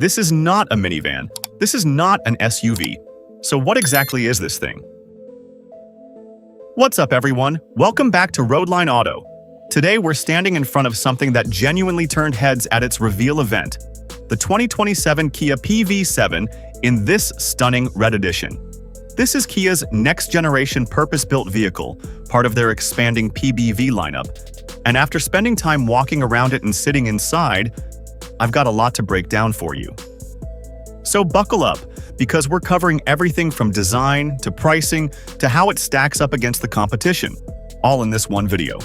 This is not a minivan. This is not an SUV. So what exactly is this thing? What's up, everyone? Welcome back to Roadline Auto. Today we're standing in front of something that genuinely turned heads at its reveal event, the 2027 Kia PV7 in this stunning red edition. This is Kia's next-generation purpose-built vehicle, part of their expanding PBV lineup. And after spending time walking around it and sitting inside, I've got a lot to break down for you. So buckle up, because we're covering everything from design to pricing to how it stacks up against the competition, all in this one video.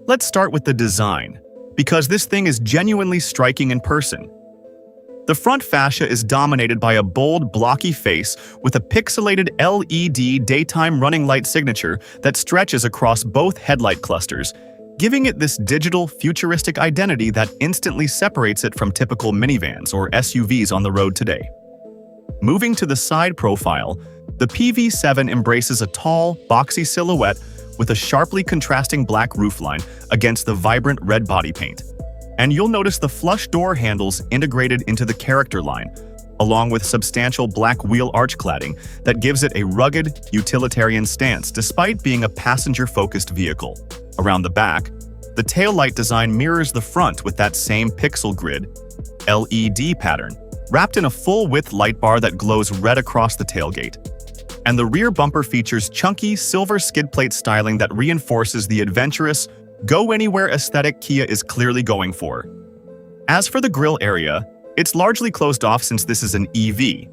Let's start with the design, because this thing is genuinely striking in person. The front fascia is dominated by a bold, blocky face with a pixelated LED daytime running light signature that stretches across both headlight clusters, giving it this digital, futuristic identity that instantly separates it from typical minivans or SUVs on the road today. Moving to the side profile, the PV7 embraces a tall, boxy silhouette with a sharply contrasting black roofline against the vibrant red body paint. And you'll notice the flush door handles integrated into the character line, along with substantial black wheel arch cladding that gives it a rugged, utilitarian stance despite being a passenger-focused vehicle. Around the back, the taillight design mirrors the front with that same pixel grid LED pattern, wrapped in a full-width light bar that glows red across the tailgate. And the rear bumper features chunky silver skid plate styling that reinforces the adventurous, go-anywhere aesthetic Kia is clearly going for. As for the grille area, it's largely closed off since this is an EV,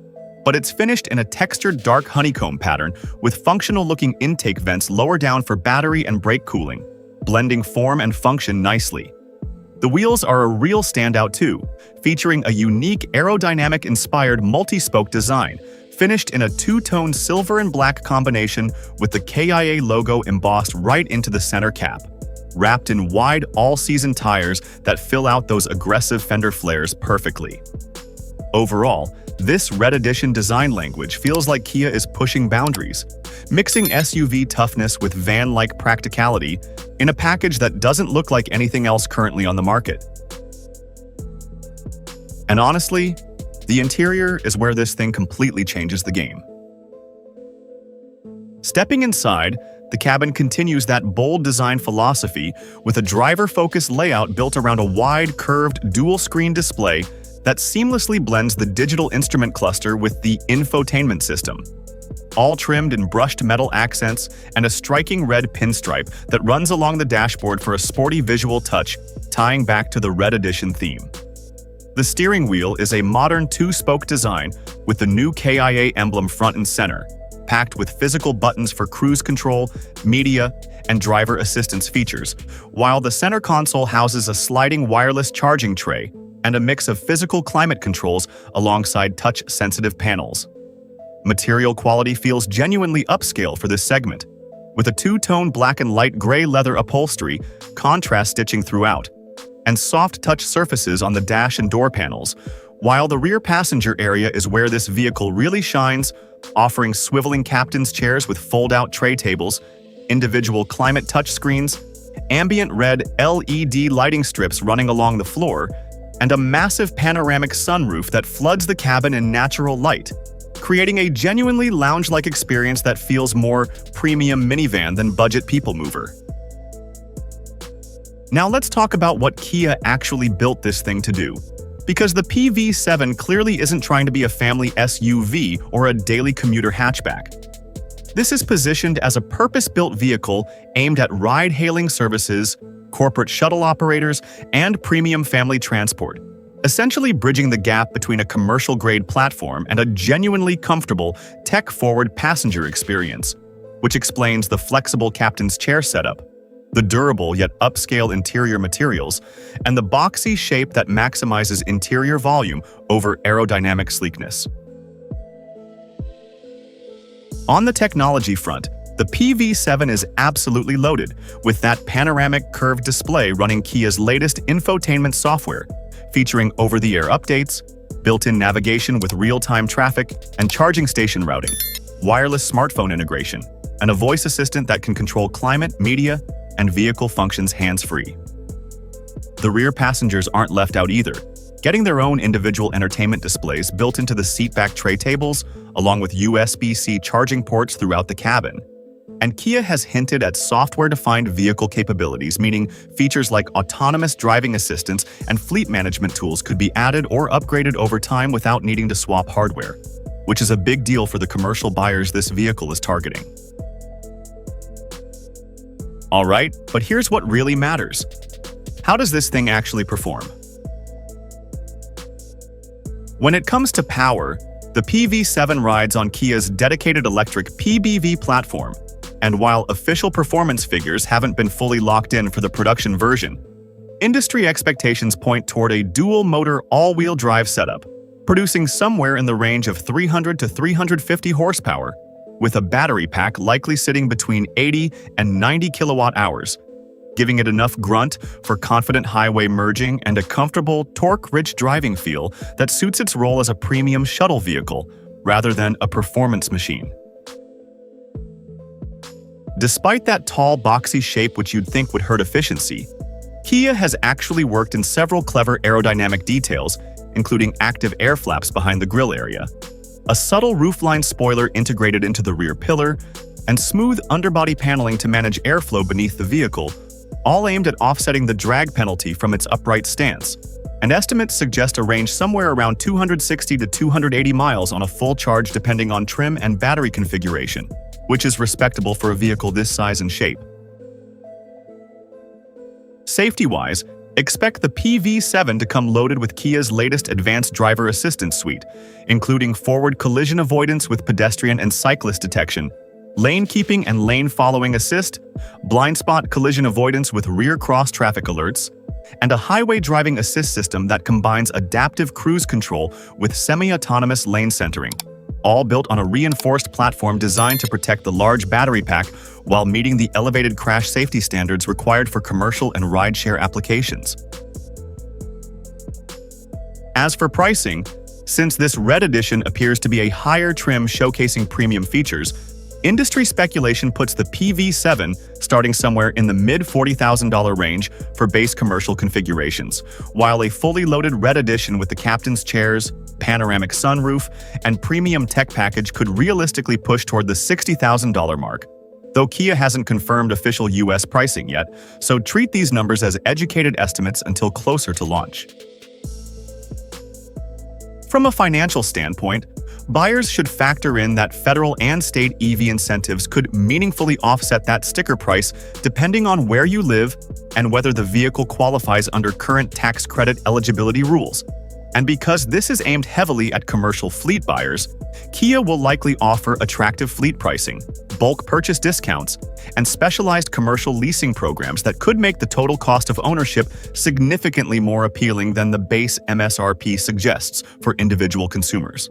but it's finished in a textured dark honeycomb pattern with functional-looking intake vents lower down for battery and brake cooling, blending form and function nicely. The wheels are a real standout too, featuring a unique aerodynamic-inspired multi-spoke design, finished in a two-tone silver and black combination with the KIA logo embossed right into the center cap, wrapped in wide all-season tires that fill out those aggressive fender flares perfectly. Overall, this red edition design language feels like Kia is pushing boundaries, mixing SUV toughness with van-like practicality in a package that doesn't look like anything else currently on the market. And honestly, the interior is where this thing completely changes the game. Stepping inside, the cabin continues that bold design philosophy with a driver-focused layout built around a wide, curved, dual-screen display that seamlessly blends the digital instrument cluster with the infotainment system, all trimmed in brushed metal accents and a striking red pinstripe that runs along the dashboard for a sporty visual touch, tying back to the red edition theme. The steering wheel is a modern two-spoke design with the new KIA emblem front and center, packed with physical buttons for cruise control, media, and driver assistance features, while the center console houses a sliding wireless charging tray and a mix of physical climate controls alongside touch-sensitive panels. Material quality feels genuinely upscale for this segment, with a two-tone black and light gray leather upholstery, contrast stitching throughout, and soft touch surfaces on the dash and door panels, while the rear passenger area is where this vehicle really shines, offering swiveling captain's chairs with fold-out tray tables, individual climate touchscreens, ambient red LED lighting strips running along the floor, and a massive panoramic sunroof that floods the cabin in natural light, creating a genuinely lounge-like experience that feels more premium minivan than budget people mover. Now let's talk about what Kia actually built this thing to do, because the PV7 clearly isn't trying to be a family SUV or a daily commuter hatchback. This is positioned as a purpose-built vehicle aimed at ride-hailing services, corporate shuttle operators, and premium family transport, essentially bridging the gap between a commercial-grade platform and a genuinely comfortable, tech-forward passenger experience, which explains the flexible captain's chair setup, the durable yet upscale interior materials, and the boxy shape that maximizes interior volume over aerodynamic sleekness. On the technology front, the PV7 is absolutely loaded, with that panoramic curved display running Kia's latest infotainment software, featuring over-the-air updates, built-in navigation with real-time traffic and charging station routing, wireless smartphone integration, and a voice assistant that can control climate, media, and vehicle functions hands-free. The rear passengers aren't left out either, getting their own individual entertainment displays built into the seatback tray tables, along with USB-C charging ports throughout the cabin. And Kia has hinted at software-defined vehicle capabilities, meaning features like autonomous driving assistance and fleet management tools could be added or upgraded over time without needing to swap hardware, which is a big deal for the commercial buyers this vehicle is targeting. Alright, but here's what really matters. How does this thing actually perform? When it comes to power, the PV7 rides on Kia's dedicated electric PBV platform, and while official performance figures haven't been fully locked in for the production version, industry expectations point toward a dual-motor all-wheel drive setup, producing somewhere in the range of 300 to 350 horsepower, with a battery pack likely sitting between 80 and 90 kilowatt-hours, giving it enough grunt for confident highway merging and a comfortable, torque-rich driving feel that suits its role as a premium shuttle vehicle rather than a performance machine. Despite that tall, boxy shape which you'd think would hurt efficiency, Kia has actually worked in several clever aerodynamic details, including active air flaps behind the grille area, a subtle roofline spoiler integrated into the rear pillar, and smooth underbody paneling to manage airflow beneath the vehicle, all aimed at offsetting the drag penalty from its upright stance. And estimates suggest a range somewhere around 260 to 280 miles on a full charge depending on trim and battery configuration, which is respectable for a vehicle this size and shape. Safety-wise, expect the PV7 to come loaded with Kia's latest advanced driver assistance suite, including forward collision avoidance with pedestrian and cyclist detection, lane keeping and lane following assist, blind spot collision avoidance with rear cross traffic alerts, and a highway driving assist system that combines adaptive cruise control with semi-autonomous lane centering, all built on a reinforced platform designed to protect the large battery pack while meeting the elevated crash safety standards required for commercial and rideshare applications. As for pricing, since this red edition appears to be a higher trim showcasing premium features, industry speculation puts the PV7 starting somewhere in the mid-$40,000 range for base commercial configurations, while a fully loaded red edition with the captain's chairs, panoramic sunroof, and premium tech package could realistically push toward the $60,000 mark. Though Kia hasn't confirmed official US pricing yet, so treat these numbers as educated estimates until closer to launch. From a financial standpoint, buyers should factor in that federal and state EV incentives could meaningfully offset that sticker price depending on where you live and whether the vehicle qualifies under current tax credit eligibility rules. And because this is aimed heavily at commercial fleet buyers, Kia will likely offer attractive fleet pricing, bulk purchase discounts, and specialized commercial leasing programs that could make the total cost of ownership significantly more appealing than the base MSRP suggests for individual consumers.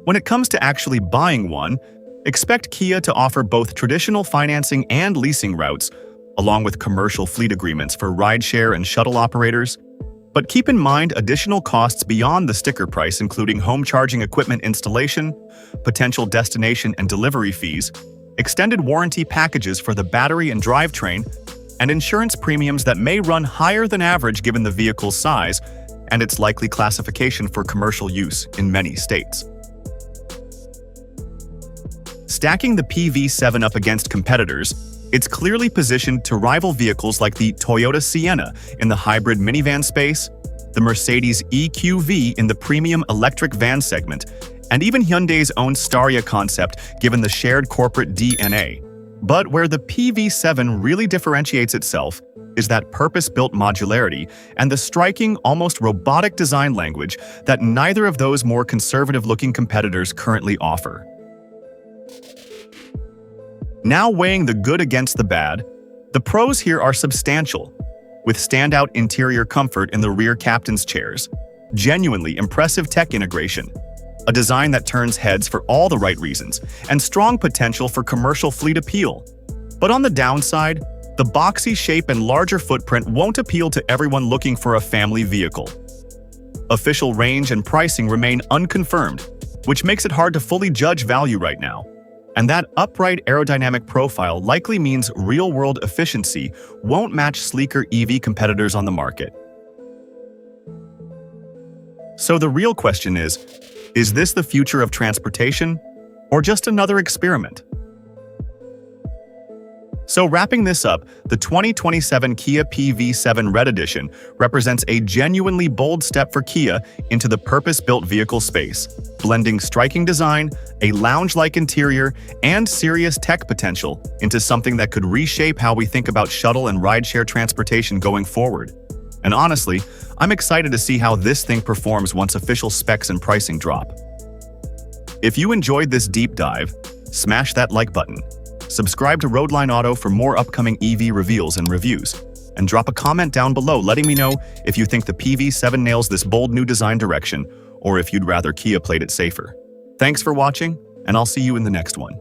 When it comes to actually buying one, expect Kia to offer both traditional financing and leasing routes, along with commercial fleet agreements for rideshare and shuttle operators. But keep in mind additional costs beyond the sticker price, including home charging equipment installation, potential destination and delivery fees, extended warranty packages for the battery and drivetrain, and insurance premiums that may run higher than average given the vehicle's size and its likely classification for commercial use in many states. Stacking the PV7 up against competitors, it's clearly positioned to rival vehicles like the Toyota Sienna in the hybrid minivan space, the Mercedes EQV in the premium electric van segment, and even Hyundai's own Staria concept given the shared corporate DNA. But where the PV7 really differentiates itself is that purpose-built modularity and the striking, almost robotic design language that neither of those more conservative-looking competitors currently offer. Now weighing the good against the bad, the pros here are substantial, with standout interior comfort in the rear captain's chairs, genuinely impressive tech integration, a design that turns heads for all the right reasons, and strong potential for commercial fleet appeal. But on the downside, the boxy shape and larger footprint won't appeal to everyone looking for a family vehicle. Official range and pricing remain unconfirmed, which makes it hard to fully judge value right now. And that upright aerodynamic profile likely means real-world efficiency won't match sleeker EV competitors on the market. So the real question is this the future of transportation or just another experiment? So wrapping this up, the 2027 Kia PV7 Red Edition represents a genuinely bold step for Kia into the purpose-built vehicle space, blending striking design, a lounge-like interior, and serious tech potential into something that could reshape how we think about shuttle and rideshare transportation going forward. And honestly, I'm excited to see how this thing performs once official specs and pricing drop. If you enjoyed this deep dive, smash that like button. Subscribe to Roadline Auto for more upcoming EV reveals and reviews. And drop a comment down below letting me know if you think the PV7 nails this bold new design direction, or if you'd rather Kia played it safer. Thanks for watching, and I'll see you in the next one.